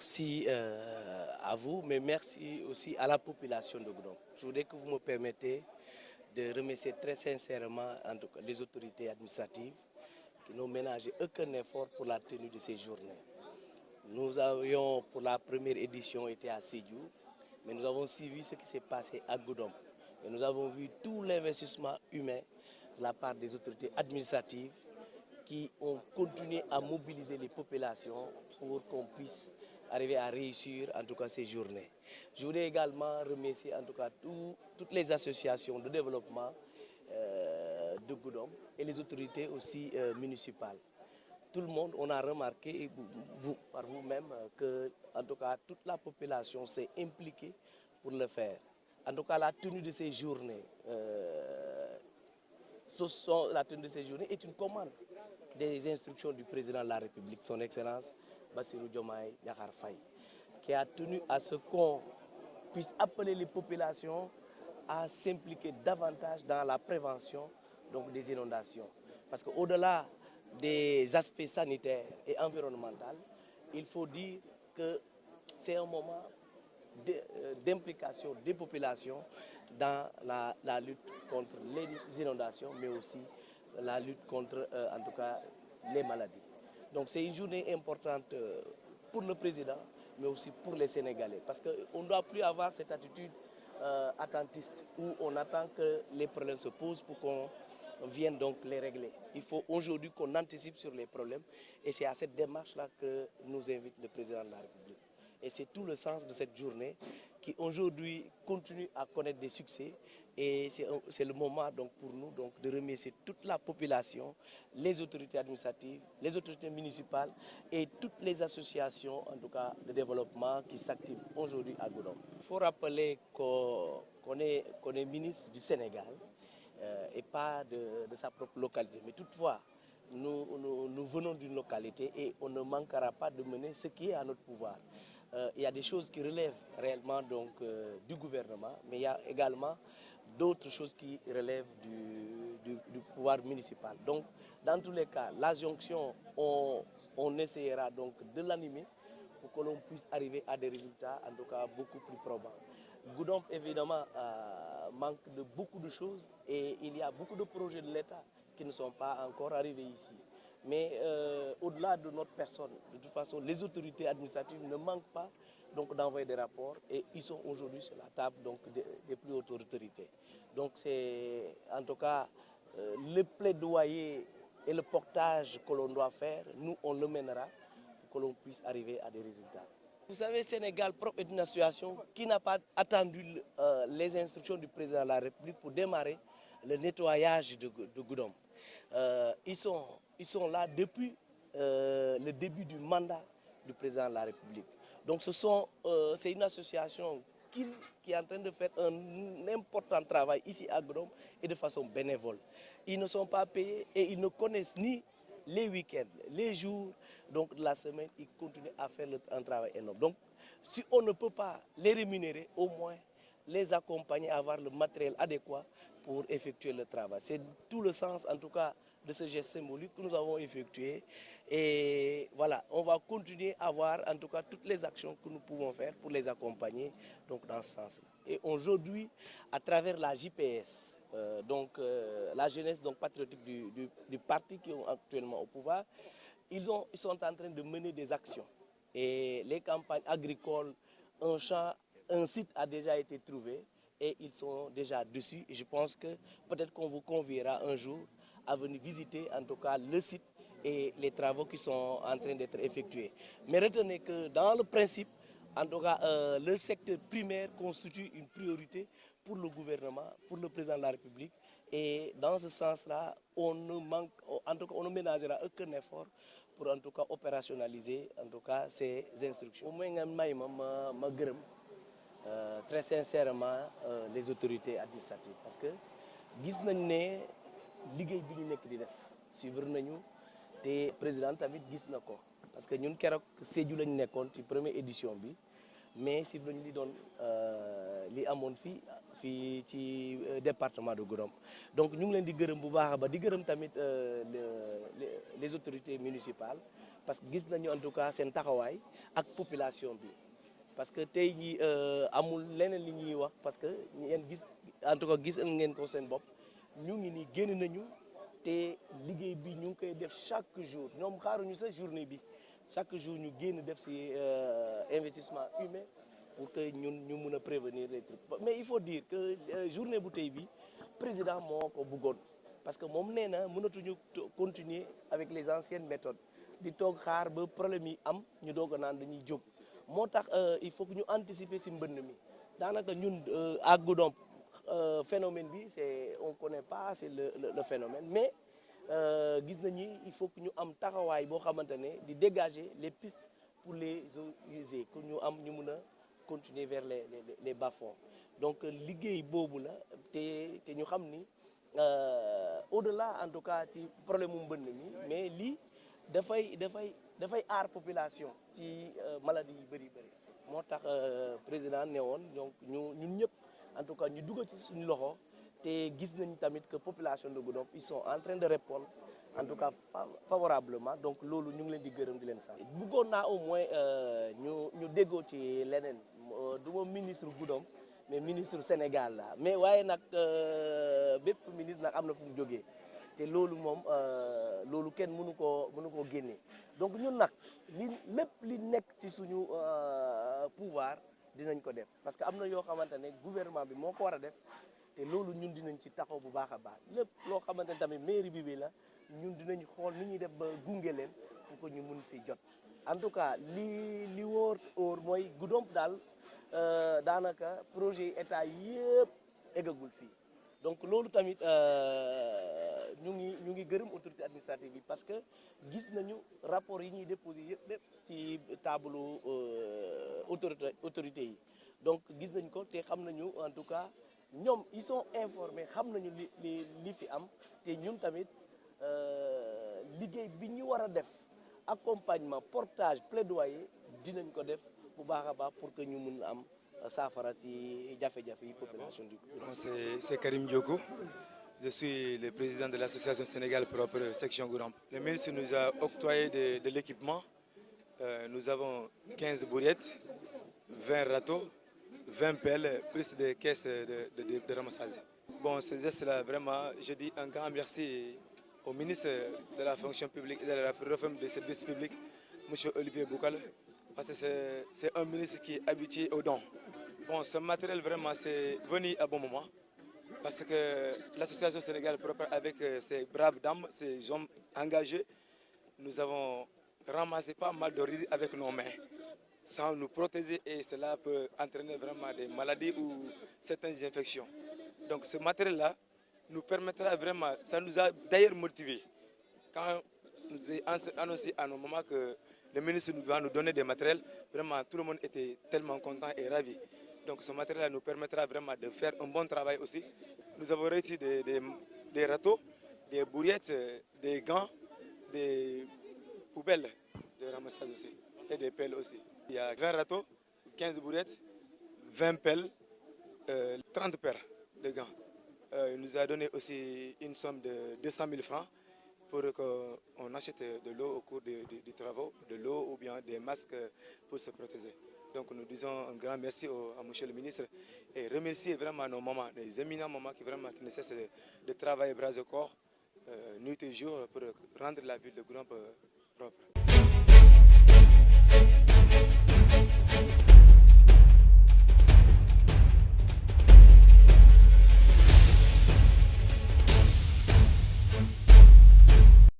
Merci à vous, mais merci aussi à la population de Goudomp. Je voudrais que vous me permettez de remercier très sincèrement en tout cas, les autorités administratives qui n'ont ménagé aucun effort pour la tenue de ces journées. Nous avions pour la première édition été à Sédhiou, mais nous avons suivi ce qui s'est passé à Goudomp. Et nous avons vu tout l'investissement humain de la part des autorités administratives qui ont continué à mobiliser les populations pour qu'on puisse arriver à réussir en tout cas ces journées. Je voudrais également remercier en tout cas toutes les associations de développement de Goudomp et les autorités aussi municipales. Tout le monde, on a remarqué, par vous-même, que en tout cas toute la population s'est impliquée pour le faire. En tout cas, la tenue de ces journées, la tenue de ces journées est une commande des instructions du président de la République, son Excellence Bassirou Diomaye Diakhar Faye, qui a tenu à ce qu'on puisse appeler les populations à s'impliquer davantage dans la prévention donc, des inondations. Parce qu'au-delà des aspects sanitaires et environnementaux, il faut dire que c'est un moment d'implication des populations dans la lutte contre les inondations, mais aussi la lutte contre, en tout cas, les maladies. Donc c'est une journée importante pour le président, mais aussi pour les Sénégalais. Parce qu'on ne doit plus avoir cette attitude attentiste où on attend que les problèmes se posent pour qu'on vienne donc les régler. Il faut aujourd'hui qu'on anticipe sur les problèmes et c'est à cette démarche-là que nous invite le président de la République. Et c'est tout le sens de cette journée qui aujourd'hui continue à connaître des succès. Et c'est le moment donc, pour nous donc, de remercier toute la population, les autorités administratives, les autorités municipales et toutes les associations en tout cas, de développement qui s'activent aujourd'hui à Goudomp. Il faut rappeler qu'on est ministre du Sénégal et pas de sa propre localité. Mais toutefois, nous venons d'une localité et on ne manquera pas de mener ce qui est à notre pouvoir. Il y a des choses qui relèvent réellement donc, du gouvernement, mais il y a également d'autres choses qui relèvent du pouvoir municipal. Donc, dans tous les cas, la jonction, on essaiera donc de l'animer pour que l'on puisse arriver à des résultats, en tout cas, beaucoup plus probants. Goudomp, évidemment, manque de beaucoup de choses et il y a beaucoup de projets de l'État qui ne sont pas encore arrivés ici. Mais au-delà de notre personne, de toute façon, les autorités administratives ne manquent pas d'envoyer des rapports et ils sont aujourd'hui sur la table donc, des plus hautes autorités. Donc c'est en tout cas le plaidoyer et le portage que l'on doit faire, nous on le mènera pour que l'on puisse arriver à des résultats. Vous savez, Sénégal propre est une association qui n'a pas attendu les instructions du président de la République pour démarrer le nettoyage de Goudomp. Ils sont là depuis le début du mandat du président de la République. Donc c'est une association qui est en train de faire un important travail ici à Goudomp et de façon bénévole. Ils ne sont pas payés et ils ne connaissent ni les week-ends, les jours donc, de la semaine, ils continuent à faire un travail énorme. Donc, si on ne peut pas les rémunérer, au moins les accompagner à avoir le matériel adéquat pour effectuer le travail. C'est tout le sens, en tout cas, de ce geste symbolique que nous avons effectué. Et voilà, on va continuer à voir, en tout cas, toutes les actions que nous pouvons faire pour les accompagner donc, dans ce sens-là. Et aujourd'hui, à travers la JPS, la jeunesse donc, patriotique du parti qui est actuellement au pouvoir, ils sont en train de mener des actions. Et les campagnes agricoles, un site a déjà été trouvé et ils sont déjà dessus. Et je pense que peut-être qu'on vous conviera un jour à venir visiter en tout cas le site et les travaux qui sont en train d'être effectués. Mais retenez que dans le principe, en tout cas, le secteur primaire constitue une priorité pour le gouvernement, pour le président de la République. Et dans ce sens-là, on ne ménagera aucun effort pour en tout cas opérationnaliser en tout cas ces instructions. Très sincèrement les autorités administratives parce que gis nañ ne liggéey bi ñu nekk di def suivre nañu te président tamit gis na ko parce que ñun keroog Sédhiou lañ nekkoon ci première édition bi mais suivre nañ li doon li amoon fii ci département de Goudomp donc ñu ngi leen di gërëm bu baax ba di gërëm tamit les autorités municipales parce que gis nañu en tout cas seen taxawaay ak population bi parce que tey jii amul leneen li ñuy wax parce que yéen gis en tout cas gis ngeen ko seen bopp ñu ngi nii génn nañu te liggéey bi ñu ngi koy def chaque jour ñoom xaaruñu sa journée bi chaque jour ñu génn def ci investissement humain pour que ñun ñu mun a prévenir les trucs mais il faut dire que journée bu tey bi président moo ko bëggoon parce que moom nee na mënatuñu continuer avec les anciennes méthodes di toog xaar ba problème yi am ñu doog a naan dañuy jóg moo tax il faut que ñu anticiper ci mbënn mi daanaka ñun à Goudomp phénomène bi c'est on connaît pas c'est le phénomène mais gis nañu il faut que ñu am taxawaay boo xamante ne di dégager les pistes pour les eaux usées que ñu am ñu mun a continuer vers les bas-fonds donc liggéey boobu la te ñu xam ni au-delà en tout cas ci problème mu mbënn mi mais lii dafay aar population ci maladie yu bëri moo tax président ne woon donc ñun ñëpp en tout cas ñu dugg ci suñu loxo te gis nañ tamit que population de Goudomp ils sont en train de répondre en tout cas favorablement donc loolu ñu ngi leen di gërëm di leen sant. bëggoon naa au moins ñu déggoo ci leneen du ma ministre Goudomp mais ministre Sénégal la mais waaye nag bépp ministre nag am na fu mu jógee te loolu moom loolu kenn mënu koo génnee donc ñun nag lépp li nekk ci suñu pouvoir dinañ ko def parce que am na yoo xamante ne gouvernement bi moo ko war a def te loolu ñun dinañ ci taxaw bu baax a baax lépp loo xamante ne tamit mairie bi la ñun dinañ xool ni ñuy def ba gunge leen pour que ñu mun si jot en tout cas li wóor mooy Goudomp daal daanaka projet état yëpp eggagul fii donc loolu tamit ñu ngi gërëm autorité administrative bi parce que gis nañu rapport yi ñuy déposé yëpp ci tableau autorité yi donc gis nañ ko te xam nañu en tout cas ñoom ils sont informés xam nañu li fi am te ñun tamit liggéey bi ñu war a def accompagnement portage plaidoyer dinañ ko def bu baax a baax pour que ñu mun am saafara ci jafe-jafe yi population du c'est Karim Dioko. Je suis le président de l'association Sénégal Propre section Goudomp. Le ministre nous a octroyé de l'équipement. Nous avons 15 bourrettes, 20 râteaux, 20 pelles, plus des caisses de ramassage. Bon, ces gestes-là, vraiment, je dis un grand merci au ministre de la fonction publique et de la réforme des services publics, M. Olivier Boukal, parce que c'est un ministre qui est habitué aux dons. Bon, ce matériel, vraiment, c'est venu à bon moment. Parce que l'association Sénégal Propre, avec ces braves dames, ces hommes engagés, nous avons ramassé pas mal de riz avec nos mains, sans nous protéger, et cela peut entraîner vraiment des maladies ou certaines infections. Donc ce matériel-là nous permettra vraiment, ça nous a d'ailleurs motivés. Quand nous avons annoncé à nos mamans que le ministre va nous donner des matériels, vraiment tout le monde était tellement content et ravi. Donc ce matériel nous permettra vraiment de faire un bon travail aussi. Nous avons reçu des râteaux, des bourrettes, des gants, des poubelles de ramassage aussi et des pelles aussi. Il y a 20 râteaux, 15 bourrettes, 20 pelles, 30 paires de gants. Il nous a donné aussi une somme de 200 000 francs pour qu'on achète de l'eau au cours des travaux, de l'eau ou bien des masques pour se protéger. Donc nous disons un grand merci à monsieur le ministre et remercier vraiment nos mamans, les éminents mamans qui ne cessent de travailler bras au corps, nuit et jour pour rendre la ville de Goudomp propre.